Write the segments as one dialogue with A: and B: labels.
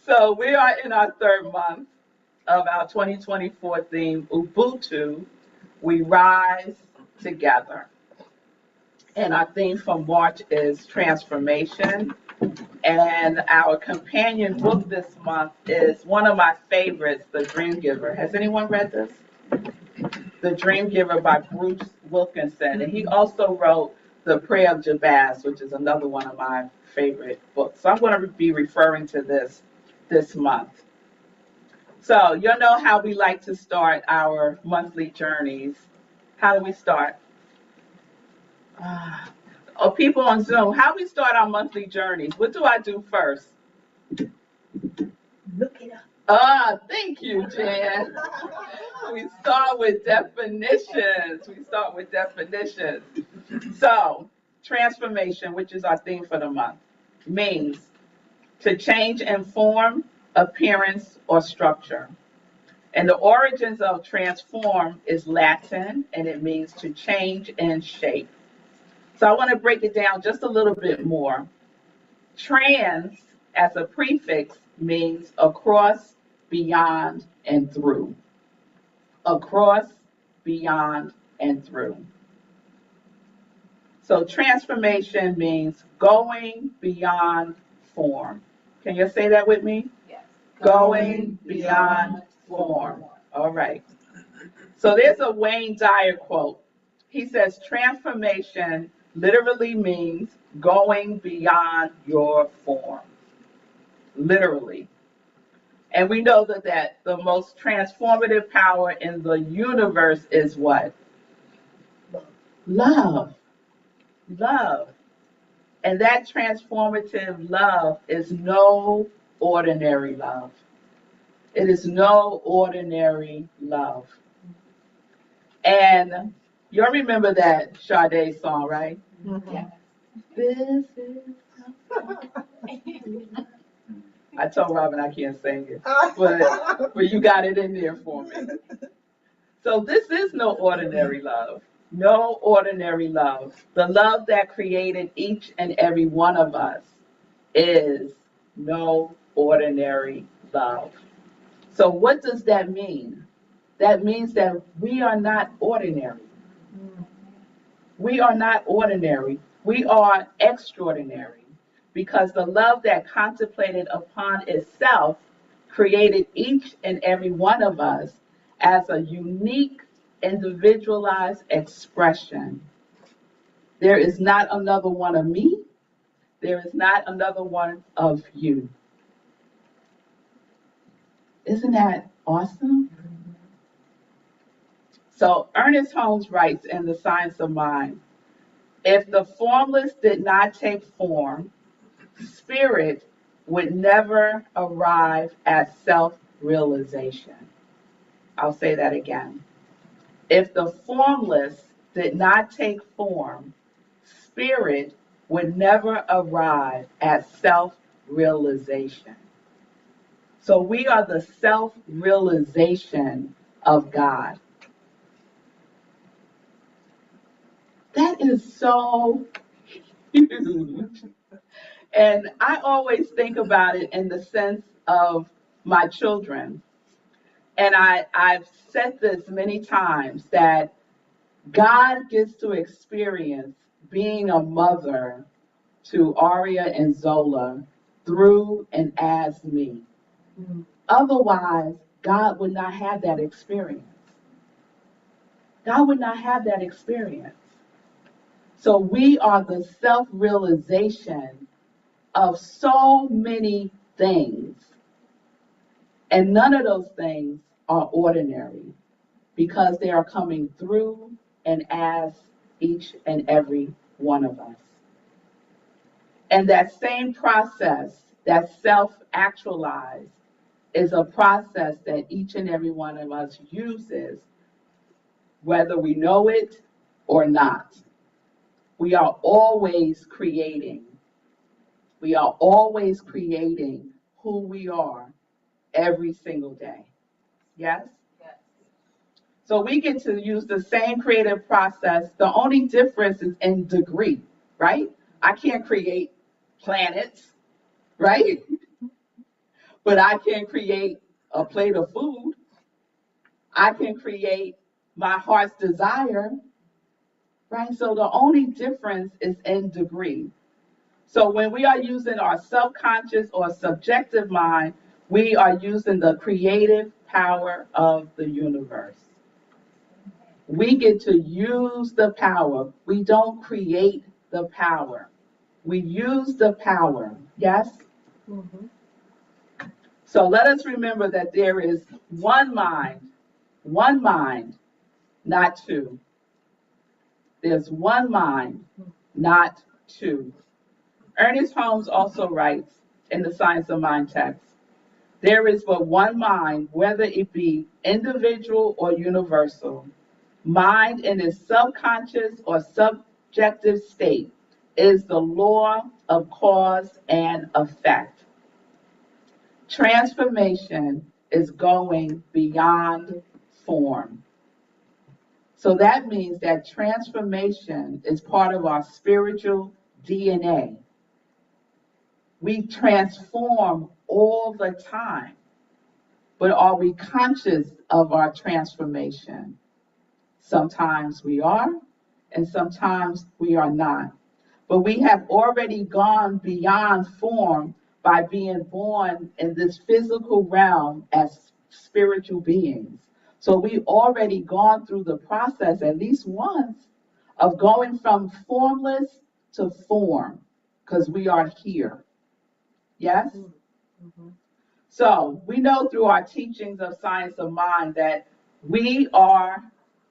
A: So we are in our third month of our 2024 theme, Ubuntu, we rise together. And our theme for March is transformation. And our companion book this month is one of my favorites, The Dream Giver. Has anyone read this? The Dream Giver by Bruce Wilkinson. And he also wrote The Prayer of Jabez, which is another one of my favorite books. So I'm going to be referring to this month. So you know how we like to start our monthly journeys. How do we start? Oh, people on Zoom, how we start our monthly journeys? What do I do first?
B: Look it up.
A: Thank you, Jan. We start with definitions. So, transformation, which is our theme for the month, means to change in form, appearance, or structure. And the origins of transform is Latin, and it means to change in shape. So I want to break it down just a little bit more. Trans, as a prefix, means across, beyond, and through. Across, beyond, and through. So transformation means going beyond form. Can you say that with me?
B: Yes.
A: Going beyond form. All right. So there's a Wayne Dyer quote. He says, transformation literally means going beyond your form. Literally. And we know that the most transformative power in the universe is what? Love. Love. And that transformative love is no ordinary love. It is no ordinary love. And you'll remember that Sade song, right?
B: Mm-hmm. Yeah.
A: This is I told Robin I can't sing it, but you got it in there for me. So this is no ordinary love. No ordinary love. The love that created each and every one of us is no ordinary love. So what does that mean? That means that we are not ordinary. We are not ordinary. We are extraordinary because the love that contemplated upon itself created each and every one of us as a unique, individualized expression. There is not another one of me. There is not another one of you. Isn't that awesome? So Ernest Holmes writes in The Science of Mind, if the formless did not take form, spirit would never arrive at self-realization. I'll say that again. If the formless did not take form, spirit would never arrive at self-realization. So we are the self-realization of God. That is so huge. And I always think about it in the sense of my children. And I've said this many times that God gets to experience being a mother to Aria and Zola through and as me. Mm-hmm. Otherwise, God would not have that experience. God would not have that experience. So we are the self-realization of so many things. And none of those things are ordinary because they are coming through and as each and every one of us. And that same process, that self-actualize, is a process that each and every one of us uses, whether we know it or not. We are always creating. We are always creating who we are every single day. Yes? Yes. So we get to use the same creative process. The only difference is in degree, right? I can't create planets, right? But I can create a plate of food. I can create my heart's desire, right? So the only difference is in degree. So when we are using our subconscious or subjective mind, we are using the creative power of the universe. We get to use the power. We don't create the power. We use the power. Yes? Mm-hmm. So let us remember that there is one mind, not two. There's one mind, not two. Ernest Holmes also writes in the Science of Mind text, there is but one mind, whether it be individual or universal. Mind in its subconscious or subjective state is the law of cause and effect. Transformation is going beyond form. So that means that transformation is part of our spiritual DNA. We transform all the time, but are we conscious of our transformation? Sometimes we are, and sometimes we are not. But we have already gone beyond form by being born in this physical realm as spiritual beings. So we've already gone through the process at least once of going from formless to form, because we are here. Yes? Mm-hmm. So we know through our teachings of science of mind that we are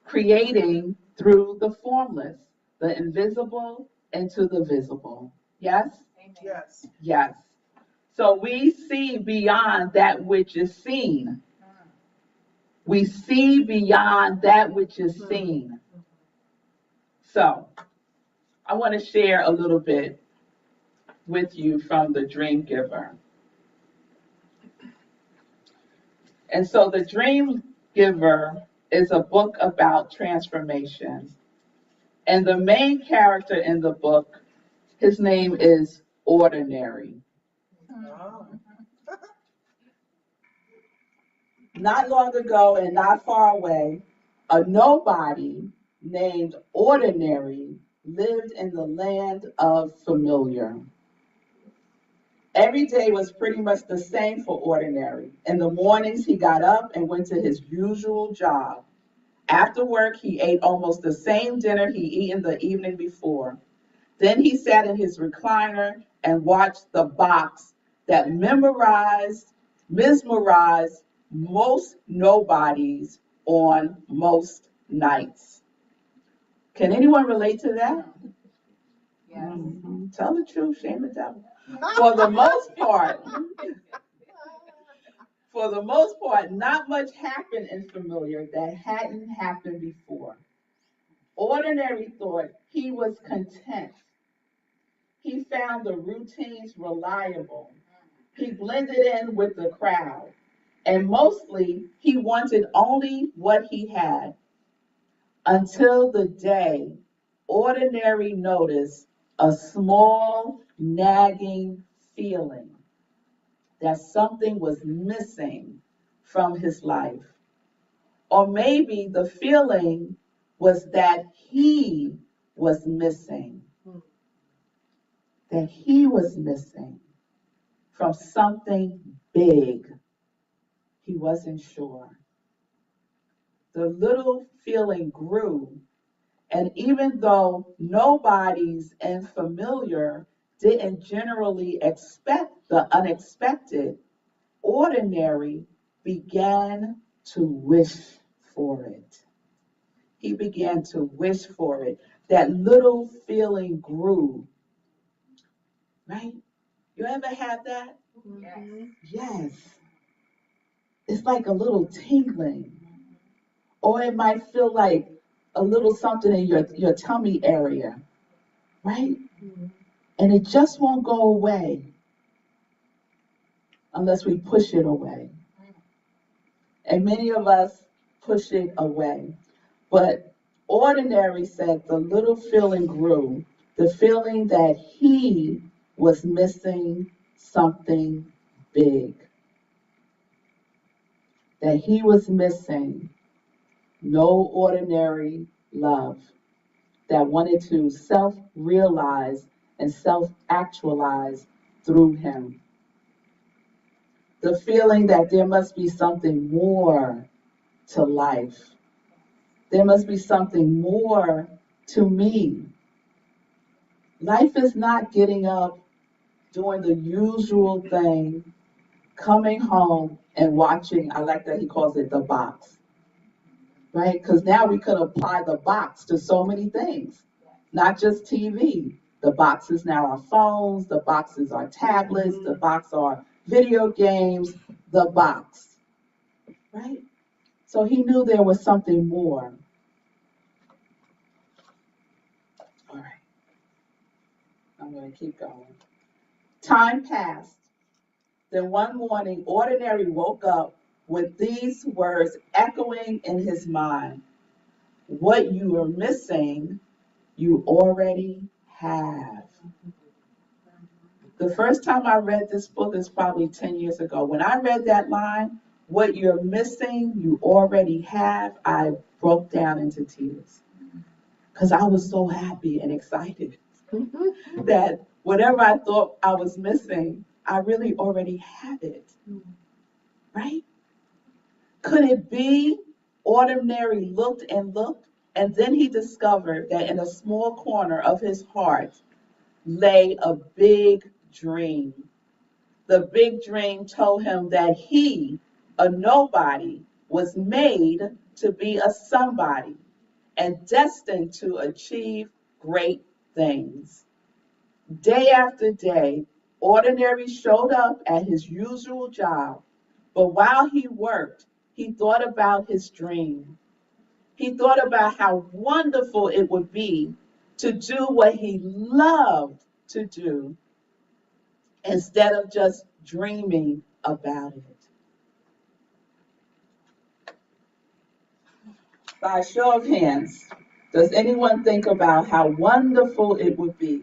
A: creating through the formless, the invisible into the visible. Yes?
B: Amen. Yes.
A: Yes. So we see beyond that which is seen. We see beyond that which is seen. So I want to share a little bit with you from the Dream Giver. And so the Dream Giver is a book about transformation. And the main character in the book, his name is Ordinary. Oh. Not long ago and not far away, a nobody named Ordinary lived in the land of familiar. Every day was pretty much the same for Ordinary. In the mornings, he got up and went to his usual job. After work, he ate almost the same dinner he'd eaten the evening before. Then he sat in his recliner and watched the box that mesmerized most nobodies on most nights. Can anyone relate to that?
B: Yes.
A: Mm-hmm. Tell the truth, shame the devil. For the most part, not much happened in familiar that hadn't happened before. Ordinary thought he was content. He found the routines reliable. He blended in with the crowd. And mostly, he wanted only what he had. Until the day Ordinary noticed a small, nagging feeling that something was missing from his life. Or maybe the feeling was that he was missing. That he was missing from something big. He wasn't sure. The little feeling grew, and even though nobodies and familiar didn't generally expect the unexpected, Ordinary began to wish for it. He began to wish for it. That little feeling grew, right? You ever had that?
B: Yes.
A: Yes. It's like a little tingling. Or it might feel like a little something in your tummy area, right? Mm-hmm. And it just won't go away unless we push it away. And many of us push it away. But Ordinary said the little feeling grew, the feeling that he was missing something big. that he was missing no ordinary love that wanted to self-realize and self-actualize through him. The feeling that there must be something more to life. There must be something more to me. Life is not getting up, doing the usual thing, coming home and watching, I like that he calls it the box, right? Because now we could apply the box to so many things, not just TV. The box is now our phones, the box is our tablets, the box are video games, the box, right? So he knew there was something more. All right, I'm going to keep going. Time passed. Then one morning, Ordinary woke up with these words echoing in his mind. What you are missing, you already have. The first time I read this book is probably 10 years ago. When I read that line, what you're missing, you already have, I broke down into tears. Because I was so happy and excited that whatever I thought I was missing, I really already have it. Right? Could it be Ordinary looked and looked, and then he discovered that in a small corner of his heart lay a big dream. The big dream told him that he, a nobody, was made to be a somebody and destined to achieve great things. Day after day, Ordinary showed up at his usual job, but while he worked, he thought about his dream. He thought about how wonderful it would be to do what he loved to do instead of just dreaming about it. By a show of hands, does anyone think about how wonderful it would be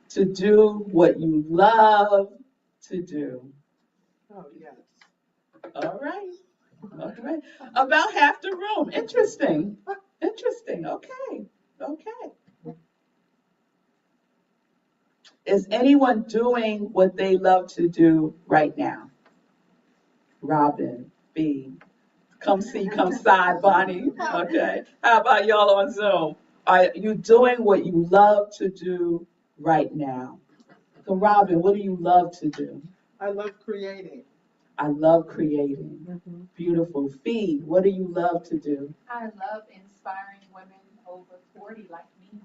A: to do what you love to do?
B: Oh, yes.
A: All right. All right. About half the room. Interesting. Interesting. Okay. Okay. Is anyone doing what they love to do right now? Robin, B. Come see, come side, Bonnie. Okay. How about y'all on Zoom? Are you doing what you love to do right now? So Robin, what do you love to do?
B: I love creating.
A: I love creating. Beautiful. Fee, what do you love to do?
C: I love inspiring women over 40 like me.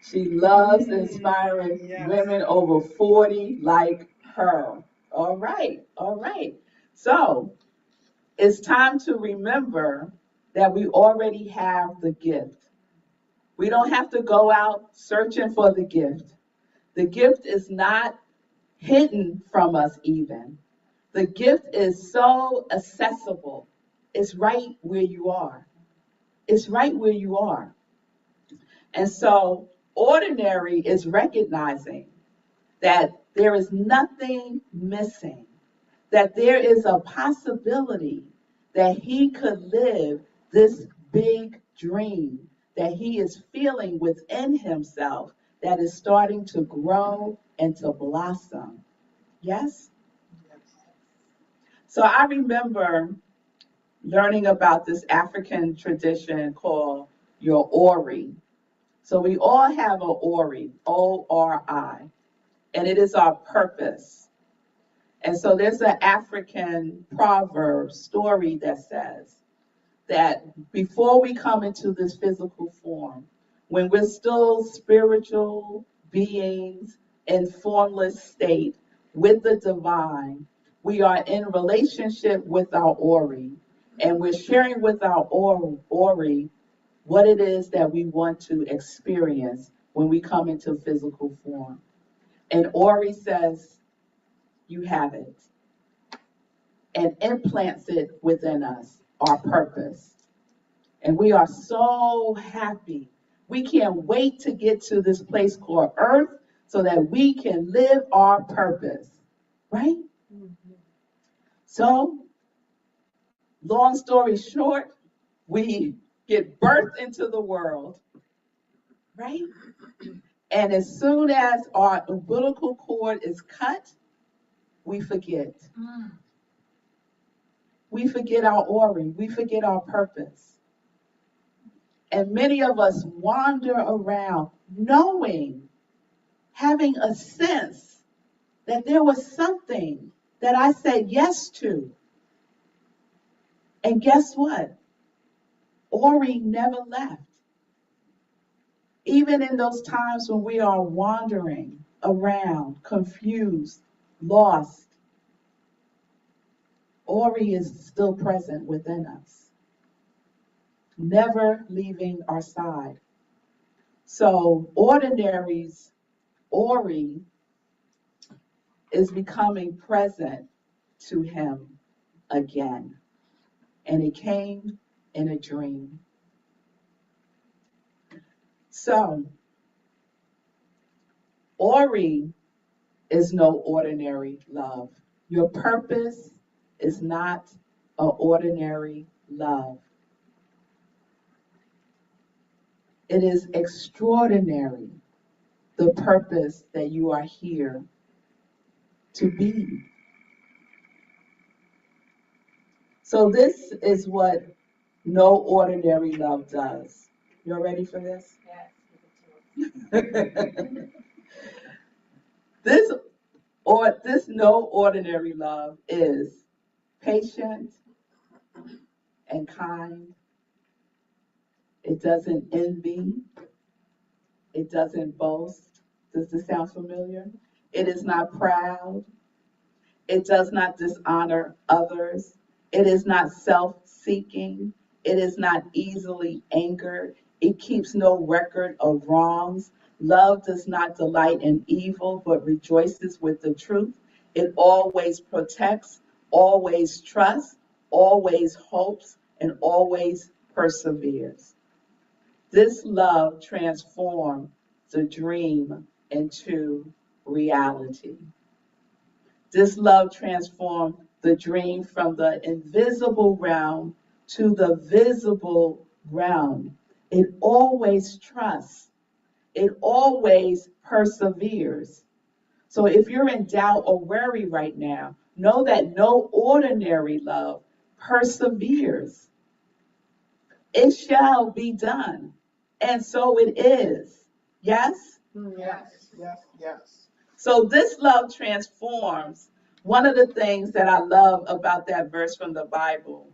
A: She loves inspiring
B: Yes.
A: women over 40 like her. All right, all right. So it's time to remember that we already have the gift. We don't have to go out searching for the gift. The gift is not hidden from us even. The gift is so accessible. It's right where you are. It's right where you are. And so Ordinary is recognizing that there is nothing missing, that there is a possibility that he could live this big dream that he is feeling within himself that is starting to grow and to blossom. Yes?
B: Yes.
A: So I remember learning about this African tradition called your Ori. So we all have an Ori, O-R-I, and it is our purpose. And so there's an African proverb story that says that before we come into this physical form, when we're still spiritual beings in formless state with the divine, we are in relationship with our Ori, and we're sharing with our Ori what it is that we want to experience when we come into physical form. And Ori says, you have it, and implants it within us, our purpose. And we are so happy. We can't wait to get to this place called Earth so that we can live our purpose, right? So Long story short, we get birthed into the world, right? And as soon as our umbilical cord is cut, we forget. We forget our ori. We forget our purpose. And many of us wander around knowing, having a sense that there was something that I said yes to. And guess what? Ori never left. Even in those times when we are wandering around, confused, lost, Ori is still present within us, never leaving our side. So ordinary's Ori is becoming present to him again. And it came in a dream. So, Ori is no ordinary love. Your purpose is not an ordinary love. It is extraordinary, the purpose that you are here to be. So this is what no ordinary love does. You're ready for this?
C: Yes.
A: This no ordinary love is patient and kind. It doesn't envy. It doesn't boast. Does this sound familiar? It is not proud. It does not dishonor others. It is not self-seeking. It is not easily angered. It keeps no record of wrongs. Love does not delight in evil, but rejoices with the truth. It always protects, always trusts, always hopes, and always perseveres. This love transforms the dream into reality. This love transformed the dream from the invisible realm to the visible realm. It always trusts. It always perseveres. So if you're in doubt or worry right now, know that no ordinary love perseveres. It shall be done. And so it is. Yes?
B: Yes, yes, yes.
A: So this love transforms. One of the things that I love about that verse from the Bible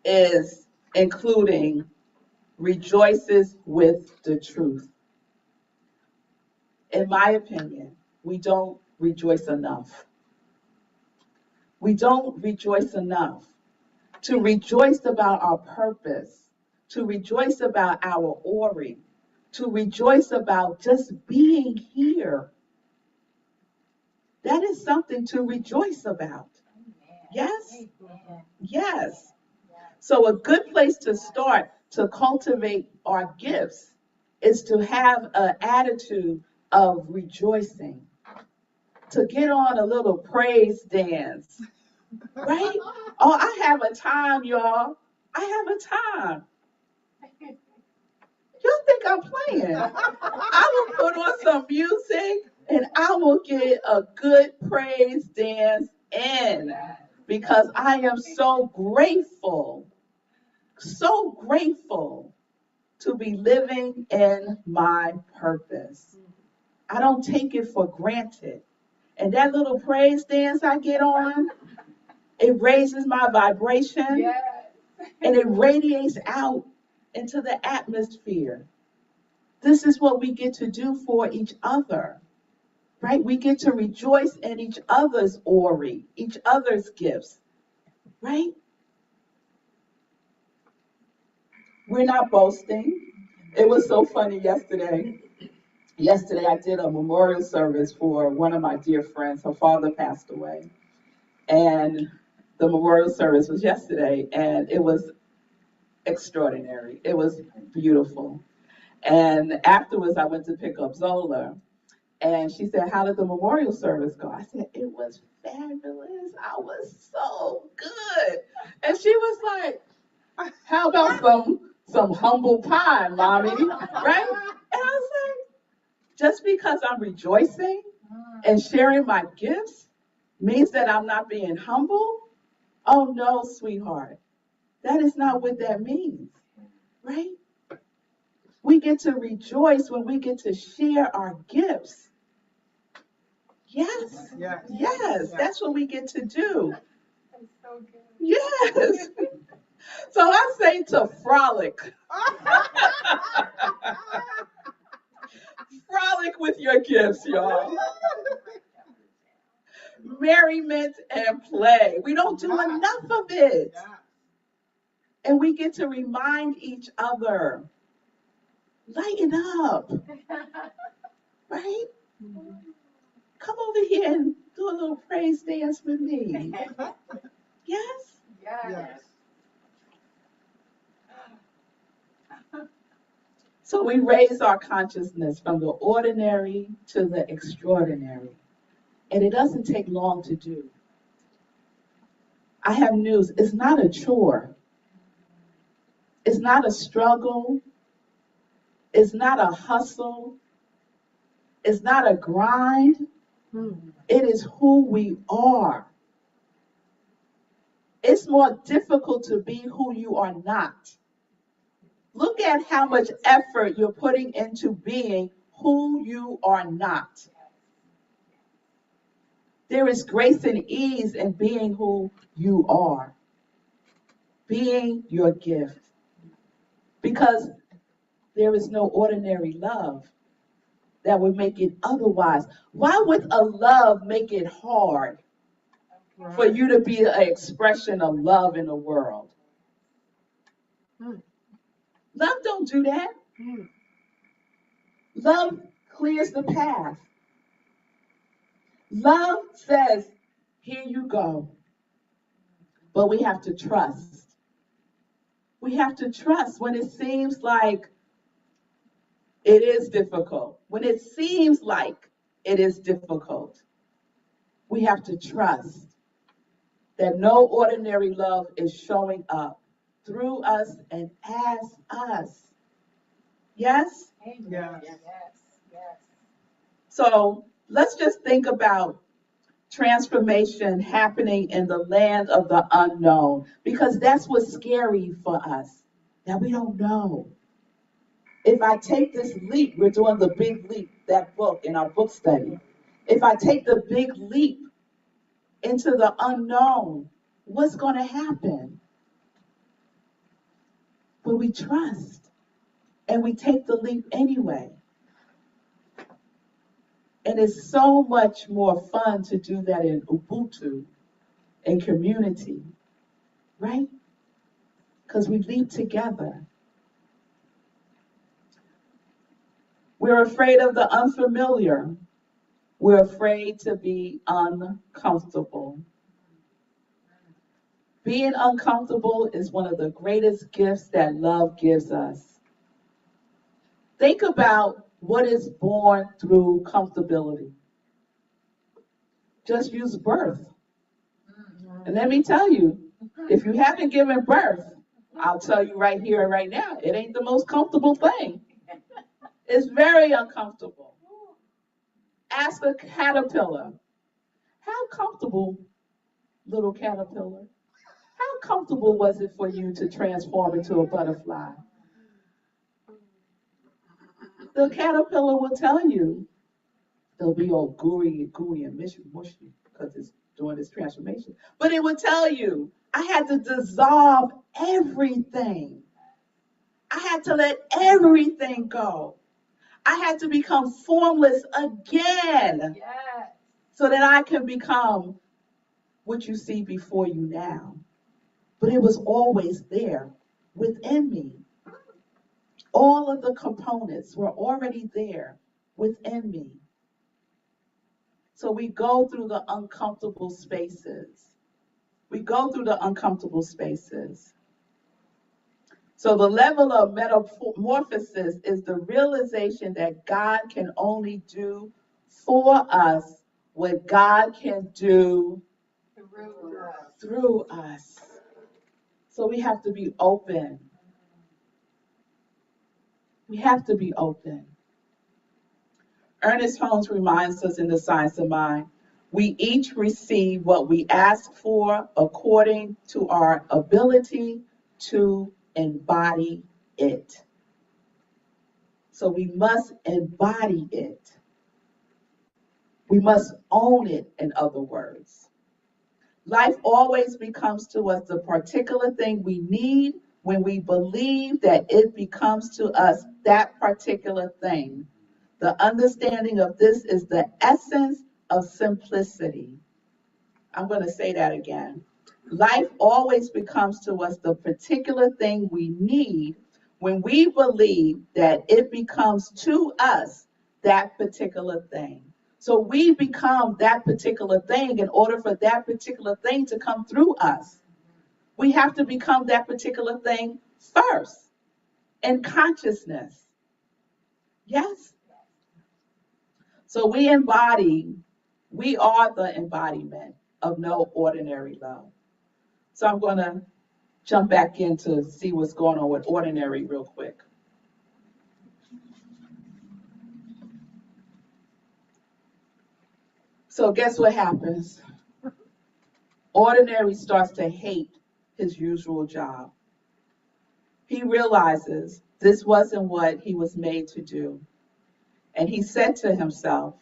A: is including rejoices with the truth. In my opinion, we don't rejoice enough. We don't rejoice enough to rejoice about our purpose, to rejoice about our ori, to rejoice about just being here. That is something to rejoice about. Yes? Yes. So a good place to start to cultivate our gifts is to have an attitude of rejoicing, to get on a little praise dance, right? Oh, I have a time, y'all. I have a time. Y'all think I'm playing? I will put on some music and I will get a good praise dance in because I am so grateful to be living in my purpose. I don't take it for granted. And that little praise dance I get on, it raises my vibration
C: Yes.
A: and it radiates out into the atmosphere. This is what we get to do for each other, right? We get to rejoice in each other's ori, each other's gifts, right? We're not boasting. It was so funny yesterday. Yesterday I did a memorial service for one of my dear friends. Her father passed away. And the memorial service was yesterday, and it was extraordinary. It was beautiful. And afterwards, I went to pick up Zola, and she said, "How did the memorial service go?" I said, "It was fabulous. I was so good." And she was like, How about some humble pie, mommy? Right? And I was like, just because I'm rejoicing and sharing my gifts means that I'm not being humble? Oh no, sweetheart. That is not what that means, right? We get to rejoice when we get to share our gifts. Yes, yes, that's what we get to do.
C: That's so good.
A: Yes. So I say to frolic. Frolic with your gifts, y'all. Merriment and play. We don't do enough of it. And we get to remind each other, lighten up, right? Come over here and do a little praise dance with me. Yes?
C: Yes.
A: So we raise our consciousness from the ordinary to the extraordinary. And it doesn't take long to do. I have news. It's not a chore. It's not a struggle. It's not a hustle. It's not a grind. It is who we are. It's more difficult to be who you are not. Look at how much effort you're putting into being who you are not. There is grace and ease in being who you are, being your gift. Because there is no ordinary love that would make it otherwise. Why would a love make it hard for you to be an expression of love in the world? Love don't do that. Love clears the path. Love says, here you go. But we have to trust. We have to trust when it seems like it is difficult. When it seems like it is difficult, we have to trust that no ordinary love is showing up through us and as us. Yes?
C: Amen. Yes.
A: So let's just think about transformation happening in the land of the unknown, because that's what's scary for us, that we don't know. If I take this leap, we're doing the big leap, that book in our book study. If I take the big leap into the unknown, what's going to happen? But we trust and we take the leap anyway. And it's so much more fun to do that in Ubuntu, in community, right? Because we leap together. We're afraid of the unfamiliar. We're afraid to be uncomfortable. Being uncomfortable is one of the greatest gifts that love gives us. Think about what is born through comfortability. Just use birth. And let me tell you, if you haven't given birth, I'll tell you right here and right now, it ain't the most comfortable thing. It's very uncomfortable. Ask a caterpillar, how comfortable, little caterpillar, how comfortable was it for you to transform into a butterfly? The caterpillar will tell you. They'll be all gooey and mushy because it's doing this transformation. But it will tell you, I had to dissolve everything. I had to let everything go. I had to become formless again.
C: Yes.
A: So that I can become what you see before you now. But it was always there within me. All of the components were already there within me. So we go through the uncomfortable spaces. We go through the uncomfortable spaces. So the level of metamorphosis is the realization that God can only do for us what God can do through us. So we have to be open. We have to be open. Ernest Holmes reminds us in The Science of Mind, we each receive what we ask for according to our ability to embody it. So we must embody it. We must own it, in other words. Life always becomes to us the particular thing we need when we believe that it becomes to us that particular thing. The understanding of this is the essence of simplicity. I'm going to say that again. Life always becomes to us the particular thing we need when we believe that it becomes to us that particular thing. So we become that particular thing in order for that particular thing to come through us. We have to become that particular thing first in consciousness. Yes? So we are the embodiment of no ordinary love. So I'm going to jump back in to see what's going on with ordinary real quick. So guess what happens? Ordinary starts to hate his usual job. He realizes this wasn't what he was made to do. And he said to himself,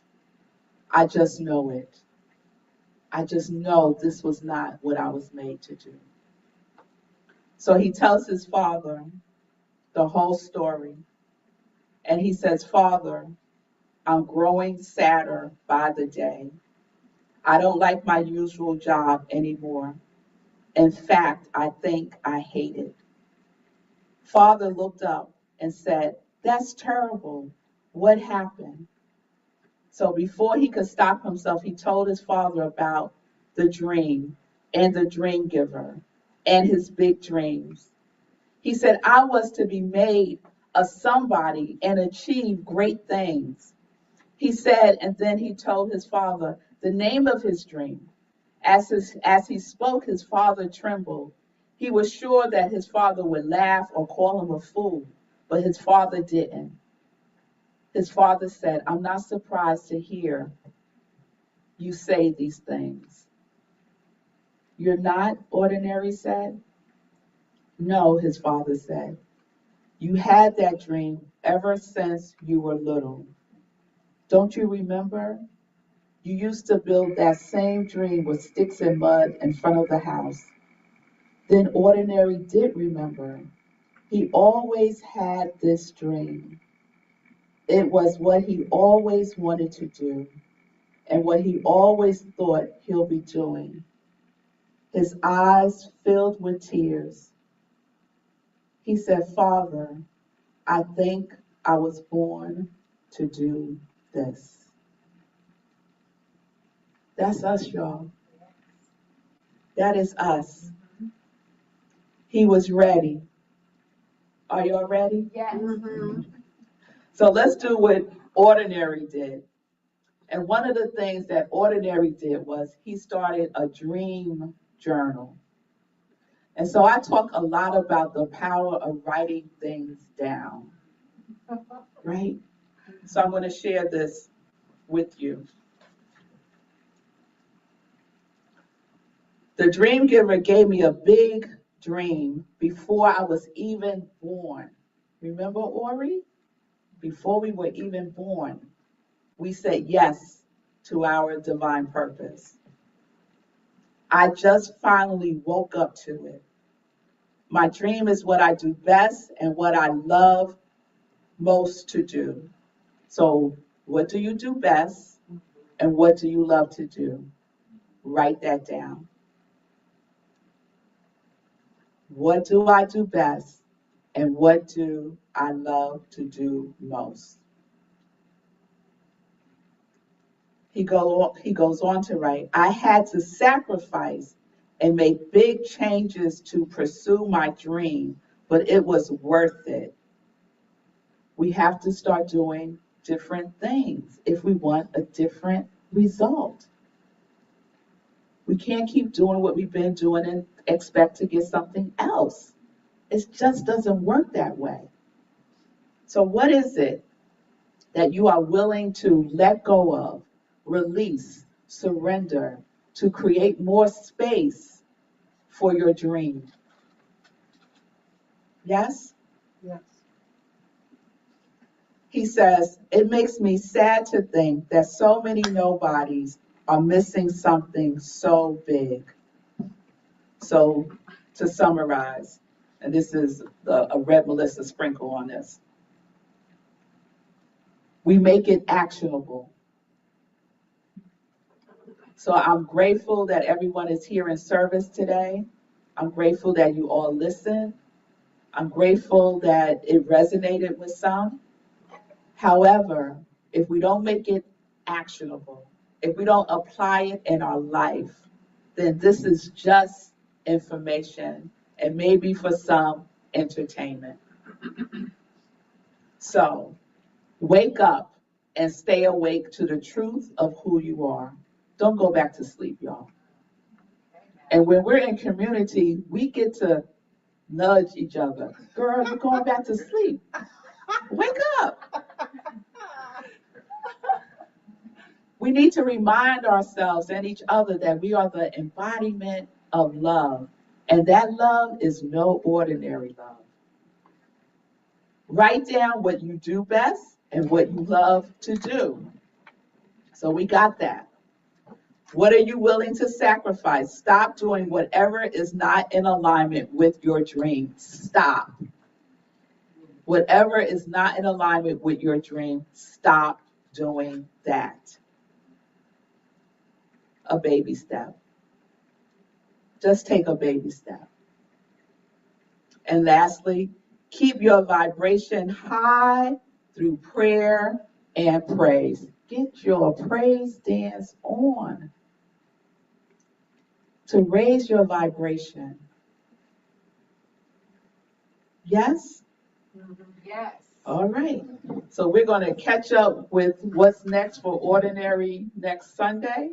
A: I just know it. I just know this was not what I was made to do. So he tells his father the whole story. And he says, Father, I'm growing sadder by the day. I don't like my usual job anymore. In fact, I think I hate it. Father looked up and said, that's terrible. What happened? So before he could stop himself, he told his father about the dream and the dream giver and his big dreams. He said, I was to be made a somebody and achieve great things. He said, and then he told his father the name of his dream. As he spoke, his father trembled. He was sure that his father would laugh or call him a fool, but his father didn't. His father said, I'm not surprised to hear you say these things. You're not, Ordinary said. No, his father said. You had that dream ever since you were little. Don't you remember? You used to build that same dream with sticks and mud in front of the house. Then Ordinary did remember. He always had this dream. It was what he always wanted to do and what he always thought he'll be doing. His eyes filled with tears. He said, Father, I think I was born to do this. That's us, y'all. That is us. He was ready. Are y'all ready?
C: Yes.
B: Mm-hmm.
A: So let's do what Ordinary did. And one of the things that Ordinary did was he started a dream journal. And so I talk a lot about the power of writing things down, right? So I'm going to share this with you. The dream giver gave me a big dream before I was even born. Remember, Ori? Before we were even born, we said yes to our divine purpose. I just finally woke up to it. My dream is what I do best and what I love most to do. So, what do you do best and what do you love to do? Write that down. What do I do best and what do I love to do most? He goes on to write, I had to sacrifice and make big changes to pursue my dream, but it was worth it. We have to start doing different things if we want a different result. We can't keep doing what we've been doing expect to get something else. It just doesn't work that way. So what is it that you are willing to let go of, release, surrender, to create more space for your dream? Yes?
B: Yes.
A: He says, it makes me sad to think that so many nobodies are missing something so big. So to summarize, and this is a Red Melissa sprinkle on this, we make it actionable. So I'm grateful that everyone is here in service today. I'm grateful that you all listened. I'm grateful that it resonated with some. However, if we don't make it actionable, if we don't apply it in our life, then this is just information and maybe for some entertainment. So wake up and stay awake to the truth of who you are. Don't go back to sleep, y'all. And when we're in community, we get to nudge each other. Girl, you're going back to sleep. Wake up. We need to remind ourselves and each other that we are the embodiment of love. And that love is no ordinary love. Write down what you do best and what you love to do. So we got that. What are you willing to sacrifice? Stop doing whatever is not in alignment with your dreams. Stop. Whatever is not in alignment with your dream, stop doing that. A baby step. Just take a baby step. And lastly, keep your vibration high through prayer and praise. Get your praise dance on to raise your vibration. Yes?
C: Yes.
A: All right. So we're going to catch up with what's next for Ordinary next Sunday.